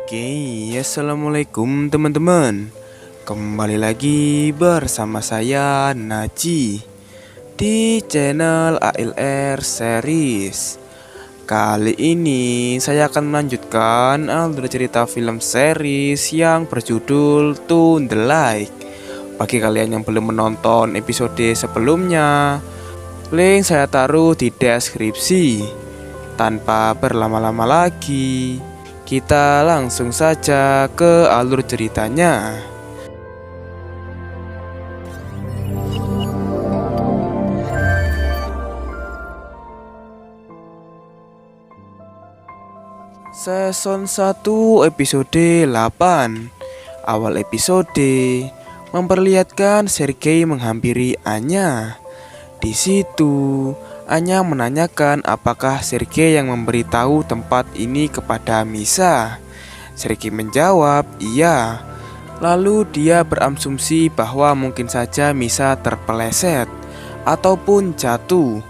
Oke, assalamualaikum teman-teman. Kembali lagi bersama saya Naji di channel ALR Series. Kali ini saya akan melanjutkan alur cerita film series yang berjudul Tune the Light. Bagi kalian yang belum menonton episode sebelumnya, link saya taruh di deskripsi. Tanpa berlama-lama lagi, kita langsung saja ke alur ceritanya. Season 1 episode 8. Awal episode memperlihatkan Sergei menghampiri Anya. Di situ Anya menanyakan apakah Sergei yang memberitahu tempat ini kepada Misa. Sergei menjawab iya. Lalu dia berasumsi bahwa mungkin saja Misa terpeleset ataupun jatuh.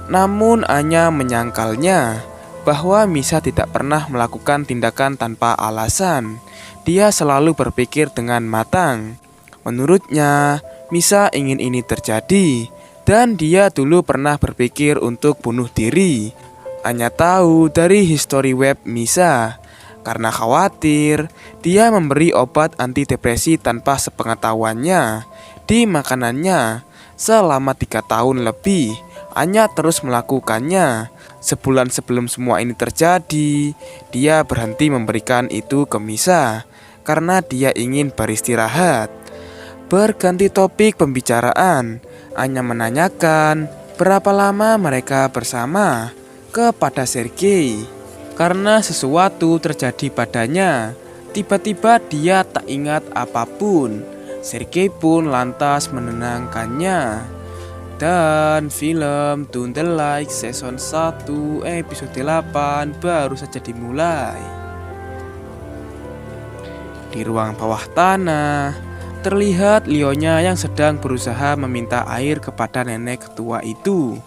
Namun Anya menyangkalnya bahwa Misa tidak pernah melakukan tindakan tanpa alasan. Dia selalu berpikir dengan matang. Menurutnya, Misa ingin ini terjadi. Dan dia dulu pernah berpikir untuk bunuh diri. Anya tahu dari history web Misa. Karena khawatir, dia memberi obat antidepresi tanpa sepengetahuannya di makanannya. Selama 3 tahun lebih, Anya terus melakukannya. Sebulan sebelum semua ini terjadi, dia berhenti memberikan itu ke Misa karena dia ingin beristirahat. Berganti topik pembicaraan, Anya menanyakan berapa lama mereka bersama kepada Sergei. Karena sesuatu terjadi padanya, tiba-tiba dia tak ingat apapun. Sergei pun lantas menenangkannya. Dan film Tune the Light season 1 episode 8 baru saja dimulai. Di ruang bawah tanah, terlihat Leonya yang sedang berusaha meminta air kepada nenek tua itu.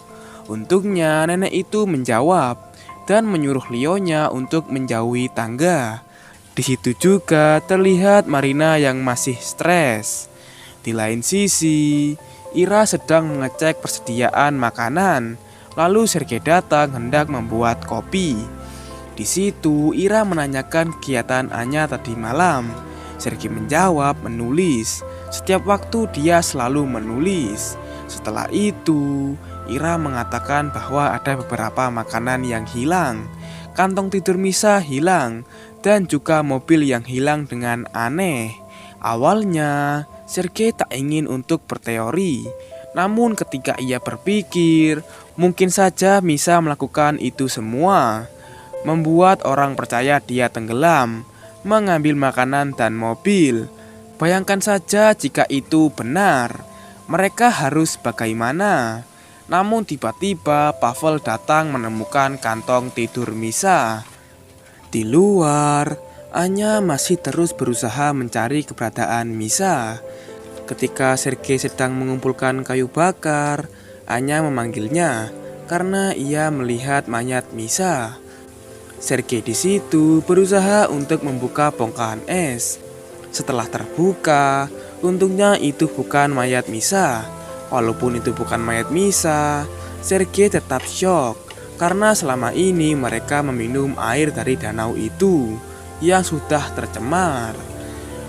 Untungnya nenek itu menjawab dan menyuruh Leonya untuk menjauhi tangga. Di situ juga terlihat Marina yang masih stres. Di lain sisi, Ira sedang mengecek persediaan makanan. Lalu Sergei datang hendak membuat kopi. Di situ Ira menanyakan kegiatan Anya tadi malam. Sergei menjawab menulis. Setiap waktu dia selalu menulis. Setelah itu, Ira mengatakan bahwa ada beberapa makanan yang hilang. Kantong tidur Misa hilang dan juga mobil yang hilang dengan aneh. Awalnya, Sergei tak ingin untuk berteori. Namun ketika ia berpikir, mungkin saja Misa melakukan itu semua. Membuat orang percaya dia tenggelam, mengambil makanan dan mobil. Bayangkan saja jika itu benar, mereka harus bagaimana? Namun tiba-tiba Pavel datang menemukan kantong tidur Misa. Di luar, Anya masih terus berusaha mencari keberadaan Misa. Ketika Sergei sedang mengumpulkan kayu bakar, Anya memanggilnya karena ia melihat mayat Misa. Sergei di situ berusaha untuk membuka bongkahan es. Setelah terbuka, untungnya itu bukan mayat Misa. Walaupun itu bukan mayat Misa, Sergei tetap syok karena selama ini mereka meminum air dari danau itu yang sudah tercemar.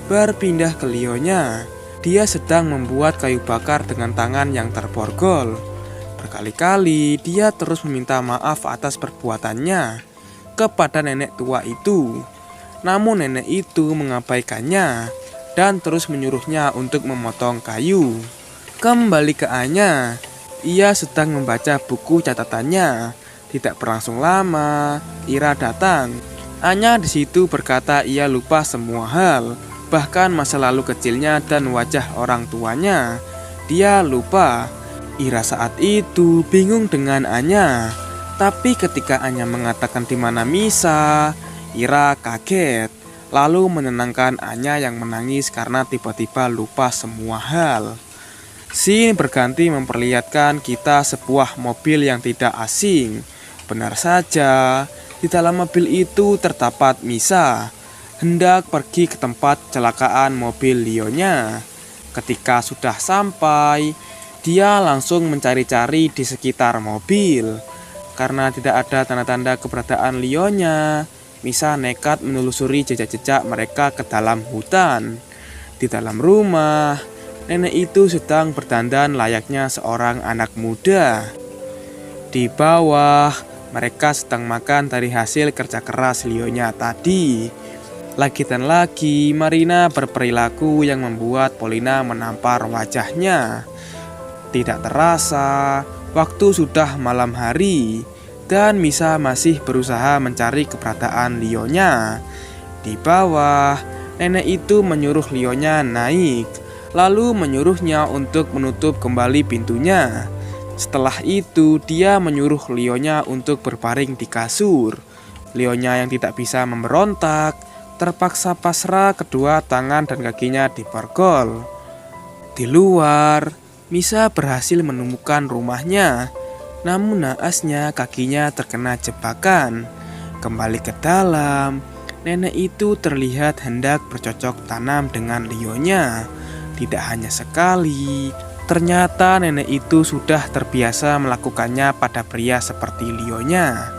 Berpindah ke Leonya, dia sedang membuat kayu bakar dengan tangan yang terborgol. Berkali-kali dia terus meminta maaf atas perbuatannya kepada nenek tua itu. Namun nenek itu mengabaikannya dan terus menyuruhnya untuk memotong kayu. Kembali ke Anya, ia sedang membaca buku catatannya. Tidak berlangsung lama, Ira datang. Anya di situ berkata ia lupa semua hal, bahkan masa lalu kecilnya dan wajah orang tuanya. Dia lupa. Ira saat itu bingung dengan Anya. Tapi ketika Anya mengatakan di mana Misa, Ira kaget. Lalu menenangkan Anya yang menangis karena tiba-tiba lupa semua hal. Scene berganti memperlihatkan kita sebuah mobil yang tidak asing. Benar saja, di dalam mobil itu terdapat Misa, hendak pergi ke tempat kecelakaan mobil Leonya. Ketika sudah sampai, dia langsung mencari-cari di sekitar mobil. Karena tidak ada tanda-tanda keberadaan Leonya, Misa nekat menelusuri jejak-jejak mereka ke dalam hutan. Di dalam rumah, nenek itu sedang berdandan layaknya seorang anak muda. Di bawah, mereka sedang makan dari hasil kerja keras Leonya tadi. Lagi dan lagi, Marina berperilaku yang membuat Polina menampar wajahnya. Tidak terasa, waktu sudah malam hari, dan Misa masih berusaha mencari keberadaan Leonya. Di bawah, nenek itu menyuruh Leonya naik, lalu menyuruhnya untuk menutup kembali pintunya. Setelah itu, dia menyuruh Leonya untuk berbaring di kasur. Leonya yang tidak bisa memberontak, terpaksa pasrah, kedua tangan dan kakinya diborgol. Di luar, Misa berhasil menemukan rumahnya, namun naasnya kakinya terkena jebakan. Kembali ke dalam, nenek itu terlihat hendak bercocok tanam dengan Leonya. Tidak hanya sekali, ternyata nenek itu sudah terbiasa melakukannya pada pria seperti Leonya.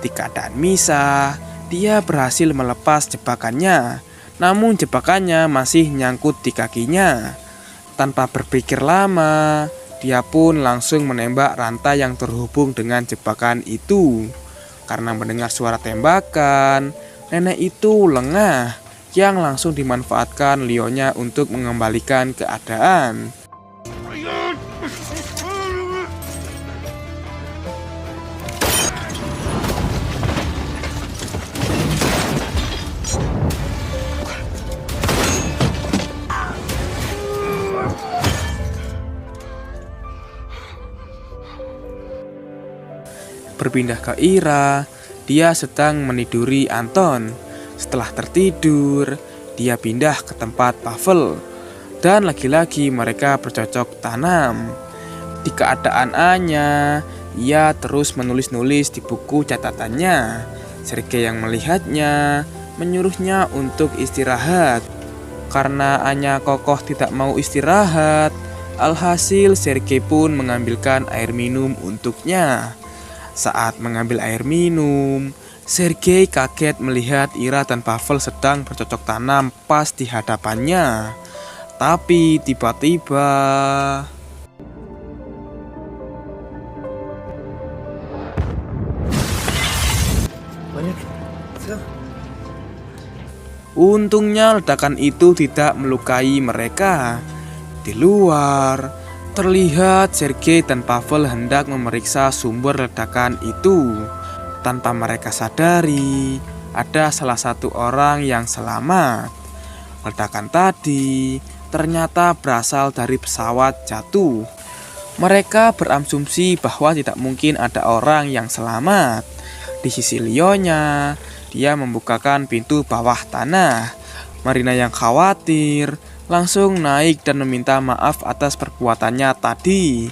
Di keadaan Misa, dia berhasil melepas jebakannya, namun jebakannya masih nyangkut di kakinya. Tanpa berpikir lama, dia pun langsung menembak rantai yang terhubung dengan jebakan itu. Karena mendengar suara tembakan, nenek itu lengah, yang langsung dimanfaatkan Leonya untuk mengembalikan keadaan. Berpindah ke Ira, dia sedang meniduri Anton. Setelah tertidur, dia pindah ke tempat Pavel. Dan lagi-lagi mereka bercocok tanam. Di keadaan Anya, ia terus menulis-nulis di buku catatannya. Sergei yang melihatnya menyuruhnya untuk istirahat. Karena Anya kokoh tidak mau istirahat, alhasil Sergei pun mengambilkan air minum untuknya. Saat mengambil air minum, Sergei kaget melihat Ira dan Pavel sedang bercocok tanam pas di hadapannya. Tapi tiba-tiba untungnya ledakan itu tidak melukai mereka. Di luar, terlihat Sergei dan Pavel hendak memeriksa sumber ledakan itu. Tanpa mereka sadari, ada salah satu orang yang selamat. Ledakan tadi ternyata berasal dari pesawat jatuh. Mereka berasumsi bahwa tidak mungkin ada orang yang selamat. Di sisi Leonya, dia membukakan pintu bawah tanah. Marina yang khawatir langsung naik dan meminta maaf atas perbuatannya tadi.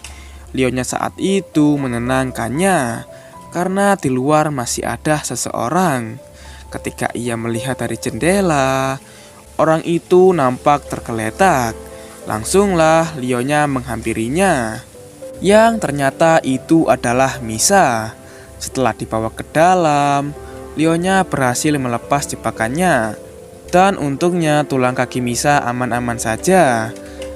Leonya saat itu menenangkannya, karena di luar masih ada seseorang. Ketika ia melihat dari jendela, orang itu nampak tergeletak. Langsunglah Leonya menghampirinya, yang ternyata itu adalah Misa. Setelah dibawa ke dalam, Leonya berhasil melepas jebakannya. Dan untungnya tulang kaki Misa aman-aman saja.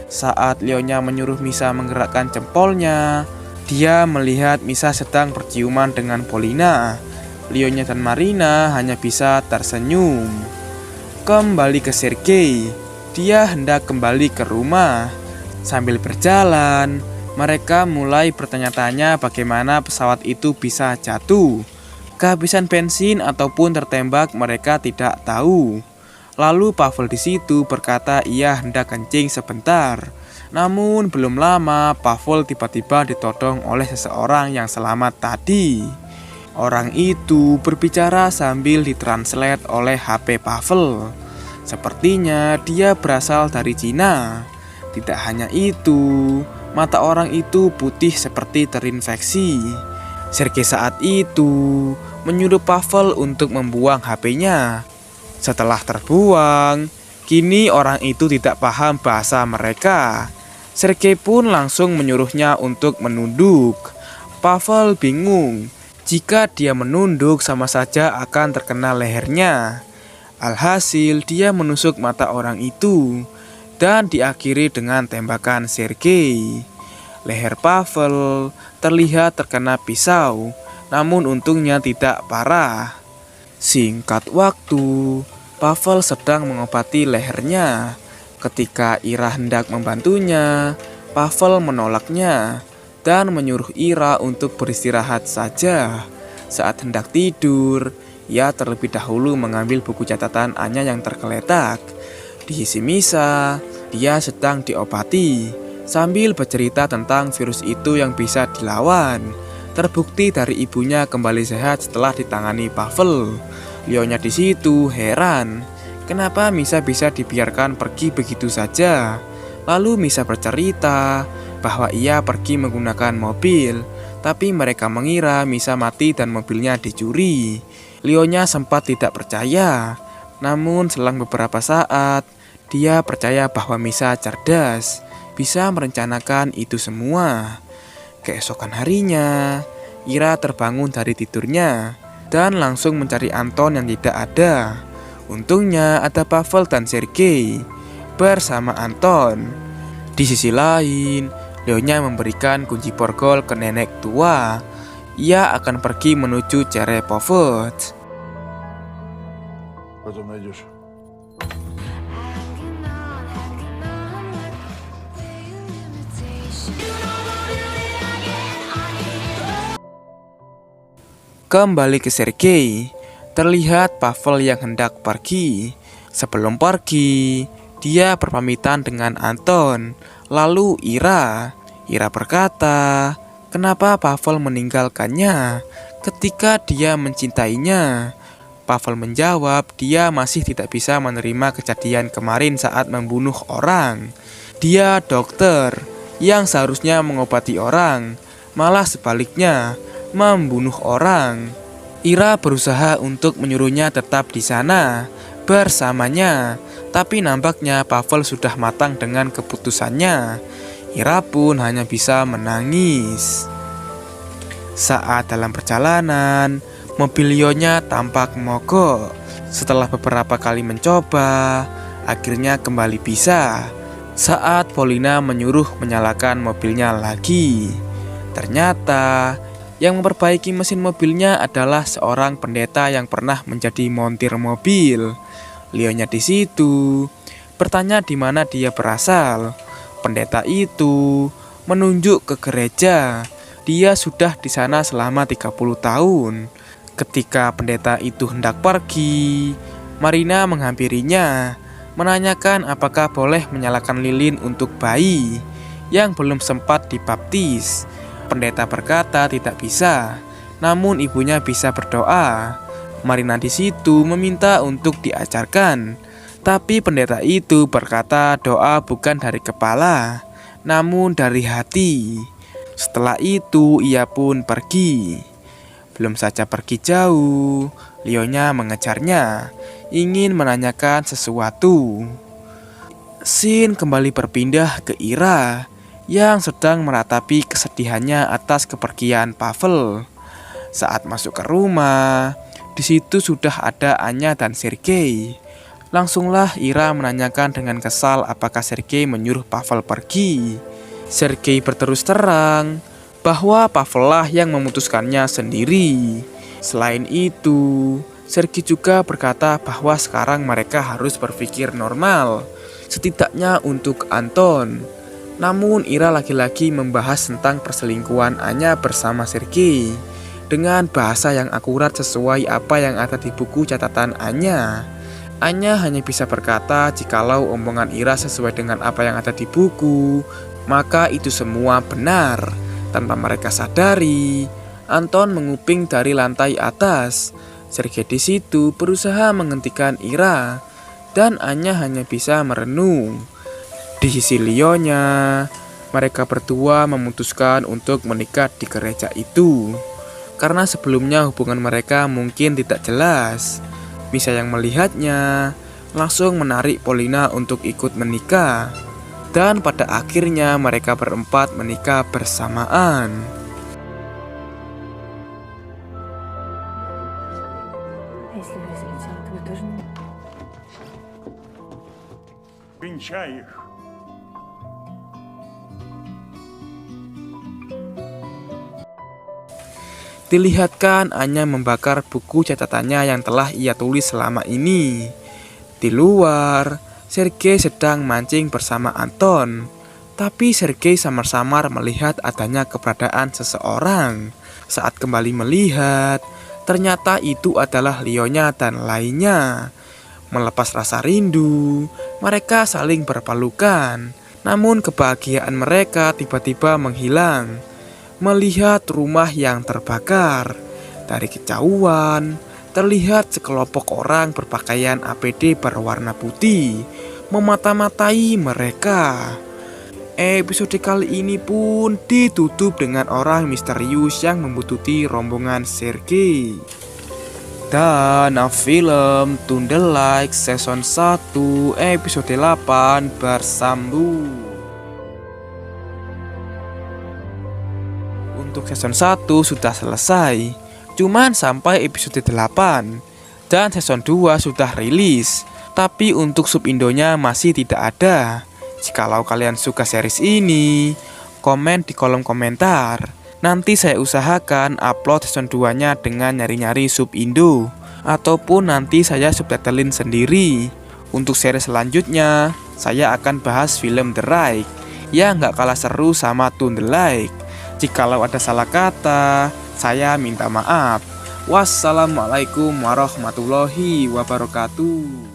Saat Leonya menyuruh Misa menggerakkan jempolnya, dia melihat Misa sedang berciuman dengan Polina. Leonya dan Marina hanya bisa tersenyum. Kembali ke Sergei, dia hendak kembali ke rumah. Sambil berjalan, Mereka mulai bertanya-tanya bagaimana pesawat itu bisa jatuh. Kehabisan bensin ataupun tertembak mereka tidak tahu. Lalu Pavel di situ berkata ia hendak kencing sebentar. Namun belum lama Pavel tiba-tiba ditodong oleh seseorang yang selamat tadi. Orang itu berbicara sambil ditranslate oleh HP Pavel. Sepertinya dia berasal dari Cina. Tidak hanya itu, mata orang itu putih seperti terinfeksi. Sergei saat itu menyuruh Pavel untuk membuang HP-nya. Setelah terbuang, kini orang itu tidak paham bahasa mereka. Sergei pun langsung menyuruhnya untuk menunduk. Pavel bingung. Jika dia menunduk sama saja akan terkena lehernya. Alhasil dia menusuk mata orang itu dan diakhiri dengan tembakan Sergei. Leher Pavel terlihat terkena pisau, namun untungnya tidak parah. Singkat waktu, Pavel sedang mengobati lehernya. Ketika Ira hendak membantunya, Pavel menolaknya dan menyuruh Ira untuk beristirahat saja. Saat hendak tidur, ia terlebih dahulu mengambil buku catatan Anya yang tergeletak. Diisi misa, dia sedang diobati, sambil bercerita tentang virus itu yang bisa dilawan. Terbukti dari ibunya kembali sehat setelah ditangani Pavel. Lionya di situ heran, kenapa Misa bisa dibiarkan pergi begitu saja. Lalu Misa bercerita bahwa ia pergi menggunakan mobil, tapi mereka mengira Misa mati dan mobilnya dicuri. Lionya sempat tidak percaya, namun selang beberapa saat, dia percaya bahwa Misa cerdas, bisa merencanakan itu semua. Keesokan harinya, Ira terbangun dari tidurnya dan langsung mencari Anton yang tidak ada. Untungnya ada Pavel dan Sergei bersama Anton. Di sisi lain, Leonya memberikan kunci borgol ke nenek tua. Ia akan pergi menuju Cherepovets. Потом найдешь. Kembali ke Sergei, terlihat Pavel yang hendak pergi. Sebelum pergi, dia berpamitan dengan Anton, lalu Ira. Ira berkata, kenapa Pavel meninggalkannya ketika dia mencintainya? Pavel menjawab dia masih tidak bisa menerima kejadian kemarin saat membunuh orang. Dia dokter yang seharusnya mengobati orang, malah sebaliknya membunuh orang. Ira berusaha untuk menyuruhnya tetap di sana bersamanya, tapi nampaknya Pavel sudah matang dengan keputusannya. Ira pun hanya bisa menangis. Saat dalam perjalanan, mobil Lionya tampak mogok. Setelah beberapa kali mencoba, akhirnya kembali bisa. Saat Polina menyuruh menyalakan mobilnya lagi, ternyata yang memperbaiki mesin mobilnya adalah seorang pendeta yang pernah menjadi montir mobil. Lionya di situ bertanya di mana dia berasal. Pendeta itu menunjuk ke gereja. Dia sudah di sana selama 30 tahun. Ketika pendeta itu hendak pergi, Marina menghampirinya, menanyakan apakah boleh menyalakan lilin untuk bayi yang belum sempat dibaptis. Pendeta berkata tidak bisa, namun ibunya bisa berdoa. Marina di situ meminta untuk diajarkan, tapi pendeta itu berkata doa bukan dari kepala, namun dari hati. Setelah itu ia pun pergi. Belum saja pergi jauh, Lionya mengejarnya, ingin menanyakan sesuatu. Scene kembali berpindah ke Ira yang sedang meratapi kesedihannya atas kepergian Pavel. Saat masuk ke rumah, di situ sudah ada Anya dan Sergei. Langsunglah Ira menanyakan dengan kesal apakah Sergei menyuruh Pavel pergi. Sergei berterus terang bahwa Pavel lah yang memutuskannya sendiri. Selain itu, Sergei juga berkata bahwa sekarang mereka harus berpikir normal, setidaknya untuk Anton. Namun Ira lagi-lagi membahas tentang perselingkuhan Anya bersama Sergei dengan bahasa yang akurat sesuai apa yang ada di buku catatan Anya. Anya hanya bisa berkata jikalau omongan Ira sesuai dengan apa yang ada di buku, maka itu semua benar. Tanpa mereka sadari, Anton menguping dari lantai atas. Sergei di situ berusaha menghentikan Ira, dan Anya hanya bisa merenung. Di sisi Lionya, mereka berdua memutuskan untuk menikah di gereja itu. Karena sebelumnya hubungan mereka mungkin tidak jelas. Misa yang melihatnya langsung menarik Polina untuk ikut menikah. Dan pada akhirnya mereka berempat menikah bersamaan. Венчай их. Dilihatkan Anya membakar buku catatannya yang telah ia tulis selama ini. Di luar, Sergei sedang mancing bersama Anton. Tapi Sergei samar-samar melihat adanya keberadaan seseorang. Saat kembali melihat, ternyata itu adalah Lionya dan lainnya. Melepas rasa rindu, mereka saling berpelukan. Namun kebahagiaan mereka tiba-tiba menghilang melihat rumah yang terbakar. Dari kejauhan, terlihat sekelompok orang berpakaian APD berwarna putih memata-matai mereka. Episode kali ini pun ditutup dengan orang misterius yang membuntuti rombongan Sergei. Dan film Turn the Lights season 1 episode 8 bersambung. Untuk season 1 sudah selesai, cuman sampai episode 8. Dan season 2 sudah rilis, tapi untuk sub Indonya masih tidak ada. Jikalau kalian suka series ini, komen di kolom komentar. Nanti saya usahakan upload season 2-nya dengan nyari-nyari sub Indo, ataupun nanti saya subtitlein sendiri. Untuk series selanjutnya, saya akan bahas film The Ride yang gak kalah seru sama Turn the Light. Jikalau ada salah kata, saya minta maaf. Wassalamualaikum warahmatullahi wabarakatuh.